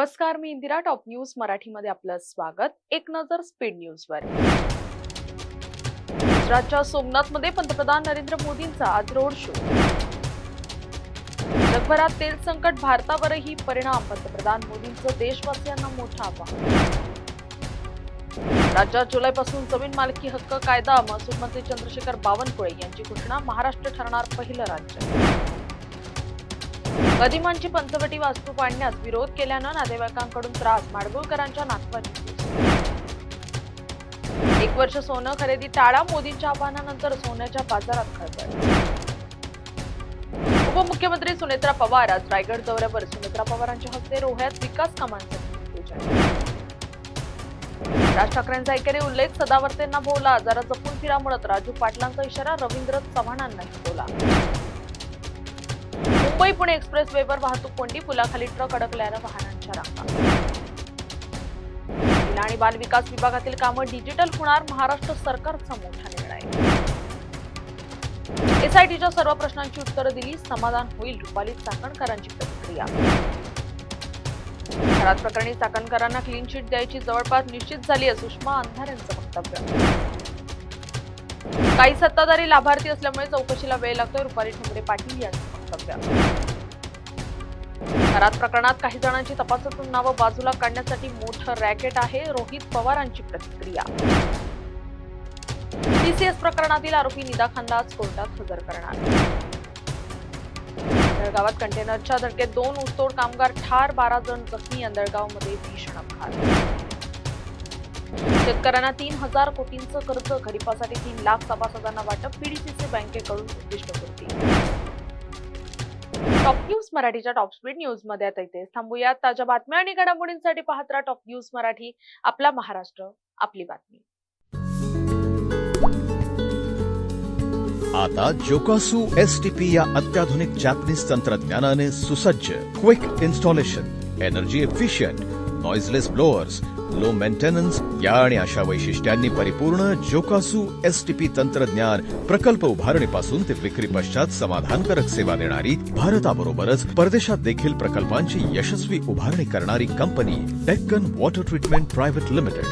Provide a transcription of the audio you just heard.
नमस्कार, मी Indira. Top news मराठीमध्ये आपलं स्वागत. एक नजर स्पीड न्यूजवर. गुजरातच्या सोमनाथमध्ये पंतप्रधान नरेंद्र मोदींचा आज रोड शो. जगभरात तेल संकट, भारतावरही परिणाम, पंतप्रधान मोदींचं देशवासियांना मोठं आवाहन. राज्यात जुलैपासून जमीन मालकी हक्क कायदा, महसूल मंत्री चंद्रशेखर बावनकुळे यांची घोषणा. महाराष्ट्र ठरणार पहिलं राज्य. गदिमांची पंचवटी वास्तू पाडण्यास विरोध केल्यानं नातेवाईकांकडून त्रास, माडगुळकरांच्या नातवाची. 1 वर्ष सोनं खरेदी टाळा, मोदींच्या आवाहनानंतर सोन्याच्या बाजारात खळबळ. उपमुख्यमंत्री सुनेत्रा पवार आज रायगड दौऱ्यावर. सुनेत्रा पवारांच्या हस्ते रोह्यात विकास कामांचं भूमिपूजन. राज ठाकरेंचा एकेरी उल्लेख, सदावर्तेंना भोवला, जरा जपून फिरा म्हणत राजू पाटलांचा इशारा, रवींद्र चव्हाणांनाही बोला. मुंबई पुणे एक्सप्रेस वेवर वाहतूक कोंडी, पुलाखाली ट्रक अडकल्यानं वाहनांच्या रांगा. महिला आणि बाल विकास विभागातील कामं डिजिटल होणार, महाराष्ट्र सरकारचा मोठा निर्णय. एसआयटीच्या सर्व प्रश्नांची उत्तरं दिली, समाधान होईल, रुपाली चाकणकरांची प्रतिक्रिया. घरात प्रकरणी चाकणकरांना क्लीन चिट द्यायची जवळपास निश्चित झाली आहे, सुषमा अंधारेंचं वक्तव्य. काही सत्ताधारी लाभार्थी असल्यामुळे चौकशीला वेळ लागतोय, रुपाली ठोंबरे पाटील यांचं वक्तव्य. घरात प्रकरणात काही जणांची तपासातून नावं बाजूला काढण्यासाठी मोठं रॅकेट आहे, रोहित पवारांची प्रतिक्रिया. टीसीएस प्रकरणातील आरोपी निदा खानला आज कोर्टात हजर करणार. अंधळगावात कंटेनरच्या धडकेत 2 ऊसतोड कामगार ठार, 12 जण जखमी. अंधळगावमध्ये भीषण अपघात. शेतकऱ्यांना 3000 कोटींचं कर्ज, खरीपासाठी 3 लाख सभासदांना वाटप, पीडीसीसी बँकेकडून उद्दिष्टपूर्ती. टॉप न्यूज मराठीच्या टॉप स्पीड न्यूज मध्ये आता इथे थांबूयात. ताज्या बातम्या आणि घडामोडींसाठी पाहत राहा टॉप न्यूज मराठी. आपला महाराष्ट्र, आपली बातमी. आता जोकासू एसटीपी या अत्याधुनिक जॅपनीज तंत्रज्ञानाने सुसज्ज, quick installation, energy efficient, noiseless blowers, low maintenance या आणि अशा वैशिष्ट्यांनी परिपूर्ण जोकासू एसटीपी तंत्रज्ञान प्रकल्प उभारणीपासून ते विक्री पश्चात समाधानकारक सेवा देणारी, भारताबरोबरच परदेशात देखील प्रकल्पांची यशस्वी उभारणी करणारी company Deccan water treatment private limited.